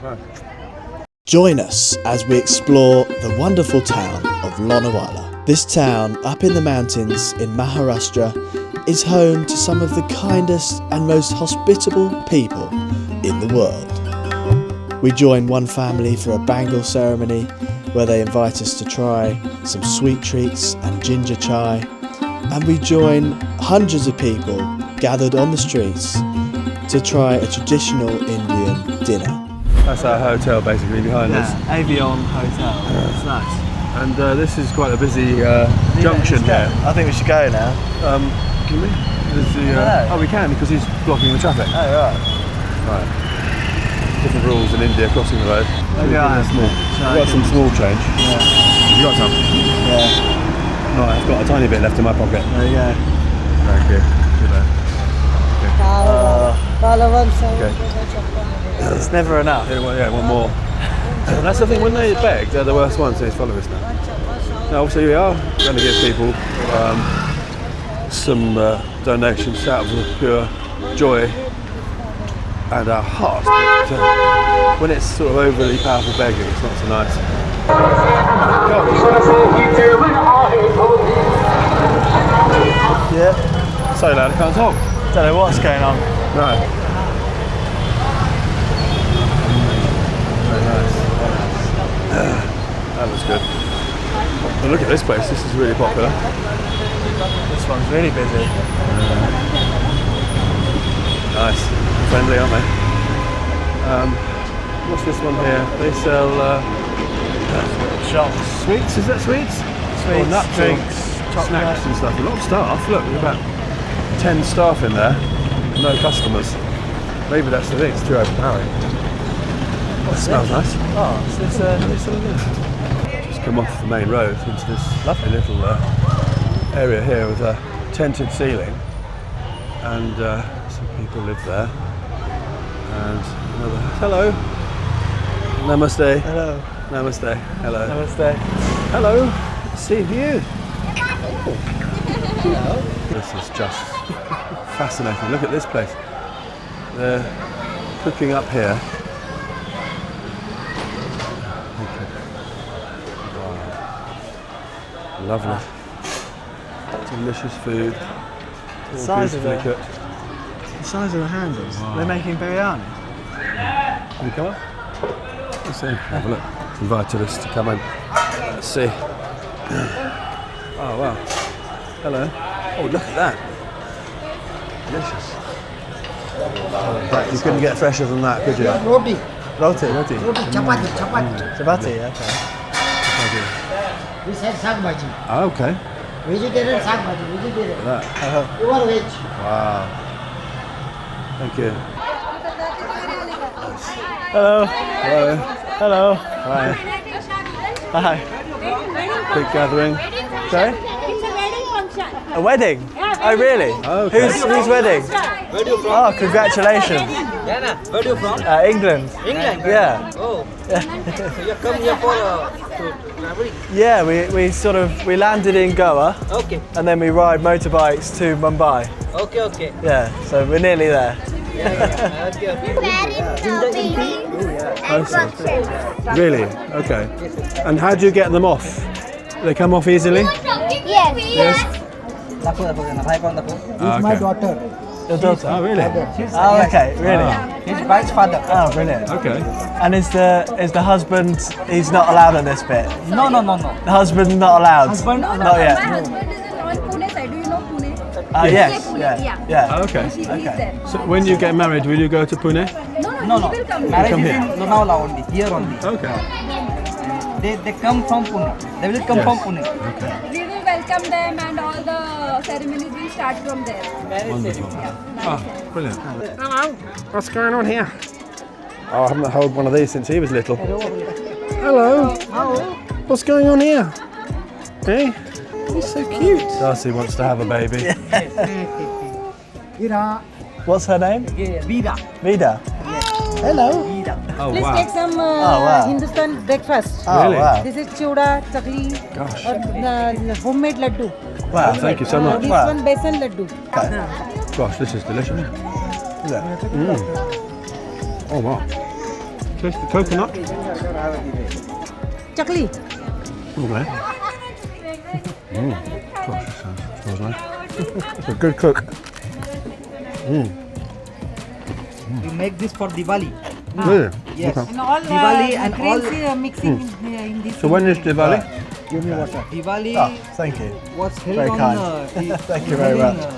Right. Join us as we explore the wonderful town of Lonavala. This town, up in the mountains in Maharashtra, is home to some of the kindest and most hospitable people in the world. We join one family for a bangle ceremony where they invite us to try some sweet treats and ginger chai, and we join hundreds of people gathered on the streets to try a traditional Indian dinner. That's our hotel basically behind us. Avion Hotel. It's nice. And this is quite a busy junction here. I think we should go now. Can we? Oh, we can because he's blocking the traffic. Oh, right. Right. Different rules in India crossing the road. Maybe I have We've got some small change. Yeah. You got some? Yeah. No, I've got a tiny bit left in my pocket. There you go. Thank you. Okay. It's never enough. Yeah, one more. And that's the thing, when they beg, they're the worst ones, these followers now. Now, obviously, we are going to give people some donations out of the pure joy and our heart. But when it's sort of overly powerful begging, it's not so nice. Yeah. So loud, I can't talk. Don't know what's going on. No. Very nice. That was good. Well, look at this place. This is really popular. This one's really busy. Nice. Friendly, aren't they? What's this one here? They sell Shops. sweets. Is that sweets? Sweets, Or nuts, drinks, or snacks and stuff. A lot of staff. Look, there's about 10 staff in there. No customers. Maybe that's the thing. It's too overpowering. Oh, it smells nice. Oh, so it's Just come off the main road into this lovely little area here with a tented ceiling, and some people live there. And another hello, namaste, hello. namaste, hello, Namaste. hello. See you. Hello. This is just fascinating. Look at this place. They're cooking up here. Lovely. Delicious food. All Size of beautifully it. cooked. The size of the handles. Wow. They're making biryani. Can you come up? Let's see. Have a look. It's invited us to come in. Let's see. Oh wow. Hello. Oh, look at that. Delicious. You couldn't get fresher than that, could you? Roti. Roti. Roti. Chapati. Chapati, okay. This has saag bhaji. Oh, okay. Vegetarian saag bhaji. Vegetarian. That. You are veg. Wow. Thank you. Hello. Hello. Hello. Hi. Hi. Big gathering. Sorry? It's a wedding function. A wedding? Oh, really? Okay. Whose wedding? Where do you from? Oh, congratulations. Jana, where do you from? England. England. Yeah. Oh. So you come here for traveling? Yeah, we landed in Goa Okay. and then we ride motorbikes to Mumbai. Okay, okay. Yeah, so we're nearly there. Yeah. Really? Okay. And how do you get them off? They come off easily? Yes. This is my daughter. Your daughter? Oh, really? Oh, okay, really? His wife's father. Oh, brilliant. Okay. And is the husband, he's not allowed at this bit? No. The husband's not allowed? Husband allowed. Not My yet? husband is on Pune side. Do you know Pune? Yes, Pune, yeah. Oh, okay. He's Okay. there. So when you get married, will you go to Pune? No, he will come Marriage Come is here. in Lonavala only. Here only. Okay. They come from Pune. They will come Yes. from Pune. We will welcome them and all the ceremonies will start from there. Wonderful. Oh, brilliant. Hello. What's going on here? Oh, I haven't held one of these since he was little. Hello. What's going on here? Hey? He's so cute. Darcy wants to have a baby. Ira. What's her name? Vida. Vida. Hello. Oh, Please wow. take some wow. Hindustan breakfast. Oh, Really? wow. This is chuda, chakli, Gosh. or homemade laddu. Wow. Thank you so much. This Wow. one besan laddu. Okay. Gosh, this is delicious. Is it? Oh, wow. Taste the coconut. Chakli. Okay. Gosh, that smells nice. It's a good cook. You make this for Diwali. Really? Yes. Okay. And all Diwali and grains all- mixing in this. So when is Diwali? Give me water. Diwali Thank you. was held Very on kind. Thank you very held in, much.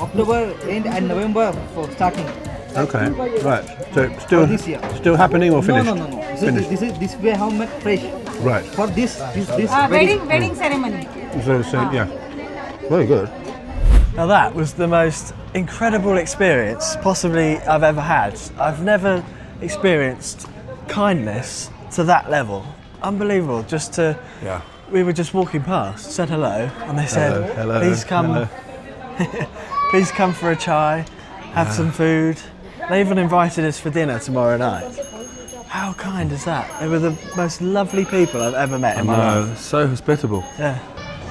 October end and November for starting. Okay, right. So still For this year. still happening or No, finished? no, no, no. Finished. This way how make fresh. Right. For this Wedding ceremony. So yeah. Very good. Now that was the most incredible experience possibly I've ever had. I've never experienced kindness to that level. Unbelievable. Just to, Yeah. we were just walking past, said hello, and they said, Hello. please come, Hello. please come for a chai, have some food. They even invited us for dinner tomorrow night. How kind is that? They were the most lovely people I've ever met in my life. No, so hospitable. Yeah.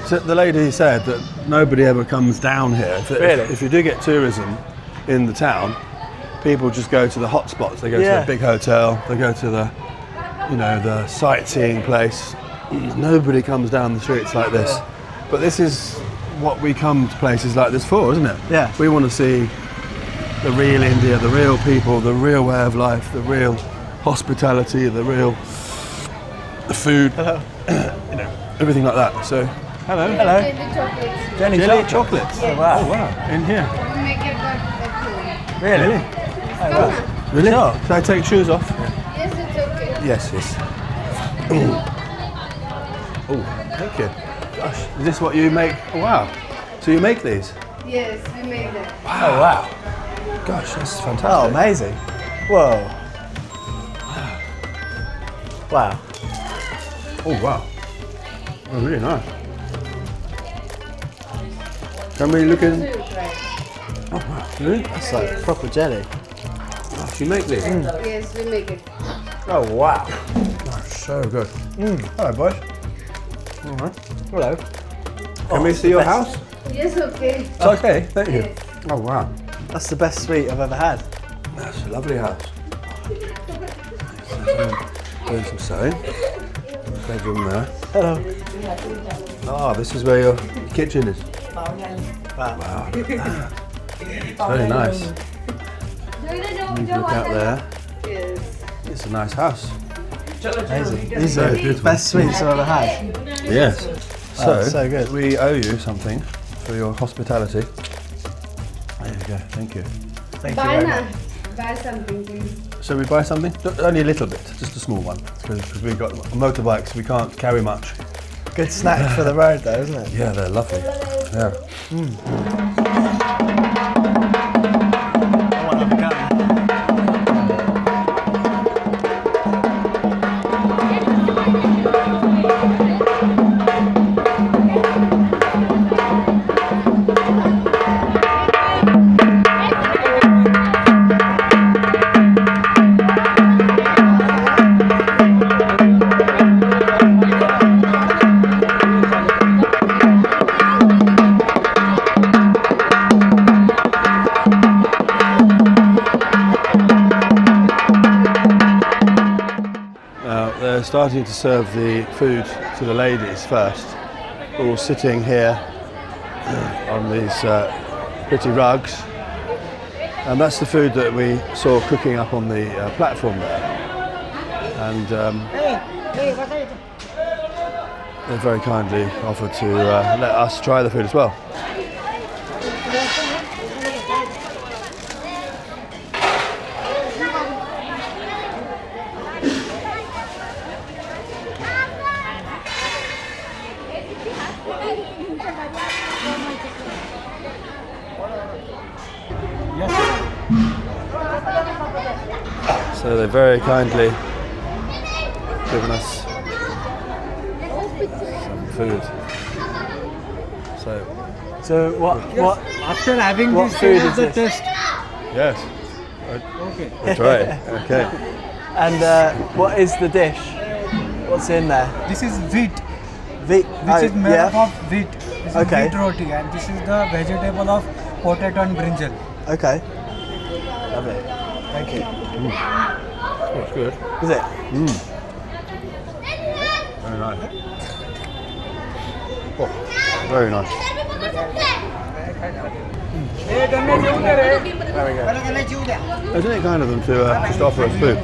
So the lady said that nobody ever comes down here. Really? If you do get tourism in the town, people just go to the hot spots. They go to Yeah. the big hotel. They go to the, the sightseeing place. Nobody comes down the streets like this. But this is what we come to places like this for, isn't it? Yeah. We want to see the real India, the real people, the real way of life, the real hospitality, the food, everything like that. So, hello. Hello. Jelly chocolates. Oh, wow. Oh, wow. In here. We make it at home. Really? Oh, wow. Really? Sure. Should I take shoes off? Yes, it's okay. Yes, yes. Oh, thank you. Gosh, is this what you make? Oh, wow. So you make these? Yes, we make that. Oh, wow. Gosh, that's fantastic. Oh, amazing. Whoa. Wow. Oh, wow. Oh, really nice. Can we look in? Oh, wow. Really? That's like proper jelly. Gosh, you make these? Yes, we make it. Oh, wow. Gosh, so good. Hello, boys. All right. Hello. Can we see your house? Yes, okay. It's okay, thank you. Oh, wow. That's the best sweet I've ever had. That's a lovely house. Doing some sewing. Bedroom there. Hello. Ah, this is where your kitchen is. Wow. Very nice. You can look out there. Yes. It's a nice house. Amazing. These Very are the beautiful. best sweets I've ever had. Yes. Oh, so good. We owe you something for your hospitality. There you go. Thank you. Thank you Buy very na. much. Buy something, please. So we buy something? Only a little bit, just a small one, because we've got motorbikes. We can't carry much. Good snack for the road though, isn't it? Yeah, they're lovely. Yeah. I want to have a go. They're starting to serve the food to the ladies first. We're all sitting here on these pretty rugs, and that's the food that we saw cooking up on the platform there. And they very kindly offered to let us try the food as well. So they very kindly given us some food. So what After having What this, food food is the this? test. Yes. Okay. That's right. Okay. and what is the dish? What's in there? This is wheat, Which which is made up of wheat. This Okay. is wheat roti, and this is the vegetable of potato and brinjal. Okay. Lovely. Thank you. Oh, it's good. Is it? Very nice. Oh, very nice. There we go. Isn't it kind of them to just offer us food?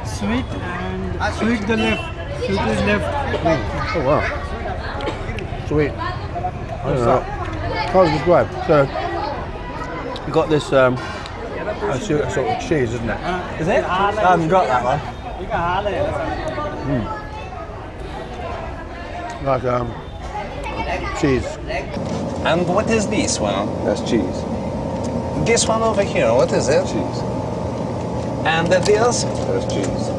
Sweet and sweet the left. Sweet is left. Oh wow. Sweet. I don't know. Can't describe. So, you've got this a sort of cheese, isn't it? Is it? I haven't got that one. Like cheese. And what is this one? That's cheese. This one over here, what is it? Cheese. And this? That's cheese.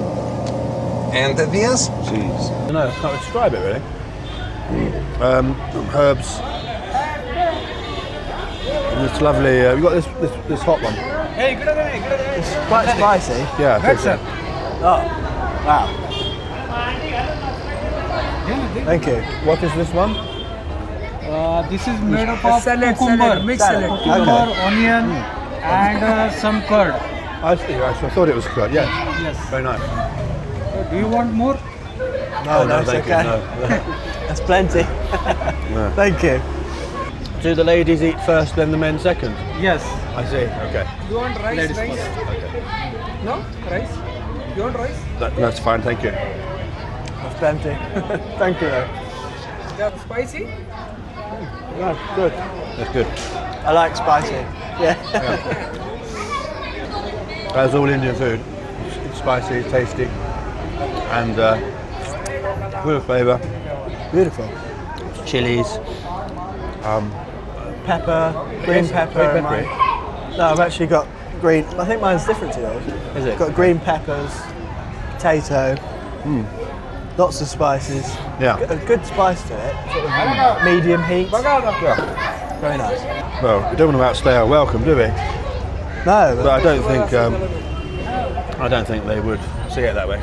And this? Cheese. I don't know, I can't describe it really. Herbs. And this lovely, we've got this hot one. It's quite spicy. Yeah, I think so. Oh, wow. Thank you. What is this one? This is made up of cucumber, mixed salad. Cucumber, onion, and some curd. I see, I thought it was curd, yes. Yes. Very nice. Do you want more? No, it's thank okay. you, no. That's plenty. Thank you. Do the ladies eat first, then the men second? Yes. I see, okay. You want rice? Ladies first. Okay. No? Rice? You want rice? That's fine, thank you. That's plenty. Thank you. Spicy? That's good. That's good. I like spicy. Yeah. As all Indian food, it's spicy, tasty, and full of flavour. Beautiful. Chilies. Pepper, green pepper. Very in peppery. mine. No, I've actually got green. I think mine's different to yours. Is it? Got green peppers, potato, lots of spices. Yeah. A good spice to it. Sort of medium heat. Yeah. Very nice. Well, we don't want to outstay our welcome, do we? No, But I don't think they would see it that way.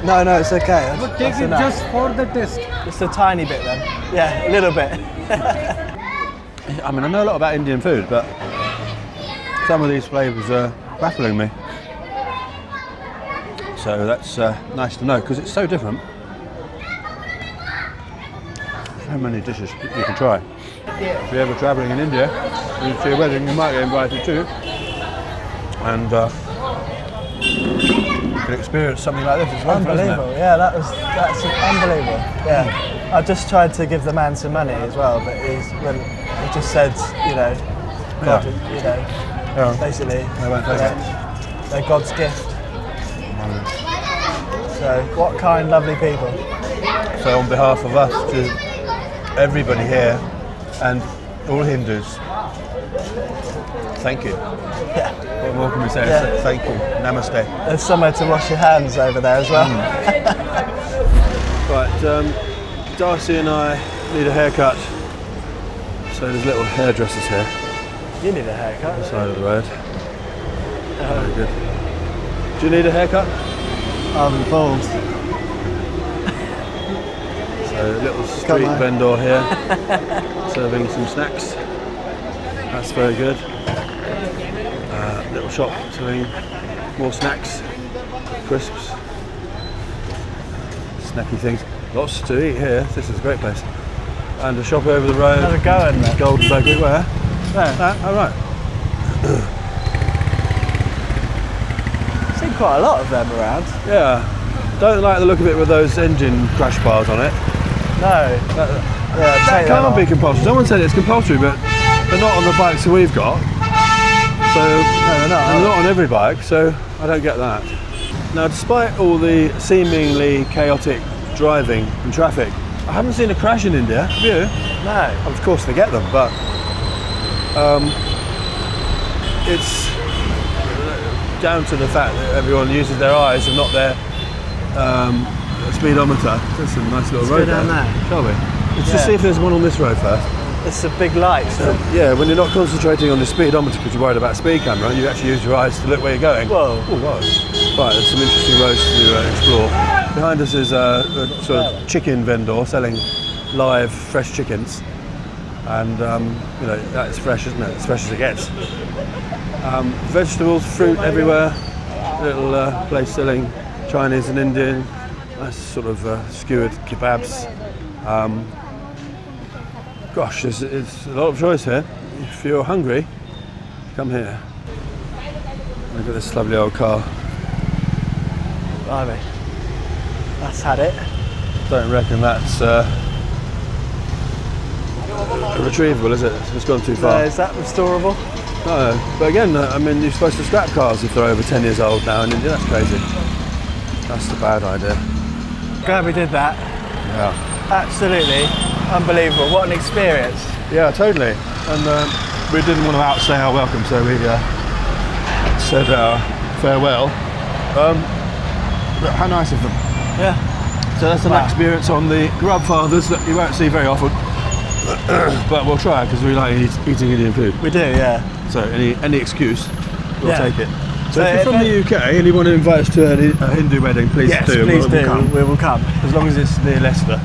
no, it's okay. But take That's it enough. just for the taste. Just a tiny bit then. Yeah, a little bit. I mean, I know a lot about Indian food, but some of these flavours are baffling me. So that's nice to know, because it's so different. So many dishes you can try. If you're ever travelling in India, you see a wedding, you might get invited too. And you can experience something like this as well. Unbelievable. Yeah, that's unbelievable. Yeah. I just tried to give the man some money as well, but he just said, you know, God, you know, basically, won't take it. they're God's gift. So, what kind, lovely people. So on behalf of us to everybody here and all Hindus, thank you. Yeah. What can we say? Yeah. Thank you. Namaste. There's somewhere to wash your hands over there as well. Right, Darcy and I need a haircut. So there's little hairdressers here You need a haircut. on the side of the road. Very good. Do you need a haircut? I'm bald. So a little Come street on. vendor here, serving some snacks. That's very good. Little shop selling more snacks, crisps, snacky things. Lots to eat here. This is a great place. And a shop over the road. Have a go in there. Golden Bakery. Where? No. Oh right. I've seen quite a lot of them around. Yeah. Don't like the look of it with those engine crash bars on it. No. That Take that can't be off. compulsory. Someone said it's compulsory, but they're not on the bikes that we've got. So they're not. they're not on every bike, so I don't get that. Now, despite all the seemingly chaotic driving and traffic, I haven't seen a crash in India. Have you? No. Of course they get them, but it's down to the fact that everyone uses their eyes and not their speedometer. There's some nice little Let's road go down there. Shall we? Let's Yeah. just see if there's one on this road first. It's a big light. So. Yeah, when you're not concentrating on the speedometer because you're worried about speed camera, you actually use your eyes to look where you're going. Whoa. Oh, wow. Right, there's some interesting roads to explore. Behind us is a sort of chicken vendor selling live, fresh chickens. And, you know, that's fresh, isn't it? As fresh as it gets. Vegetables, fruit everywhere. little place selling Chinese and Indian, nice sort of skewered kebabs. Gosh, there's a lot of choice here. If you're hungry, come here. Look at this lovely old car. Blimey. That's had it. Don't reckon that's retrievable, is it? It's gone too far. Is that restorable? No, but again, I mean, you're supposed to scrap cars if they're over 10 years old now in India. That's crazy. That's a bad idea. Glad we did that. Yeah. Absolutely unbelievable. What an experience. Yeah, totally. And we didn't want to outstay our welcome, so we said farewell. But how nice of them. Yeah. So that's an experience on the Grubfathers that you won't see very often. But we'll try because we like eating Indian food. We do, yeah. So any excuse, we'll take it. So if So you're from the UK and you want to invite us to a Hindu wedding, please Yes, do. please We'll do. come. We will come. As long as it's near Leicester.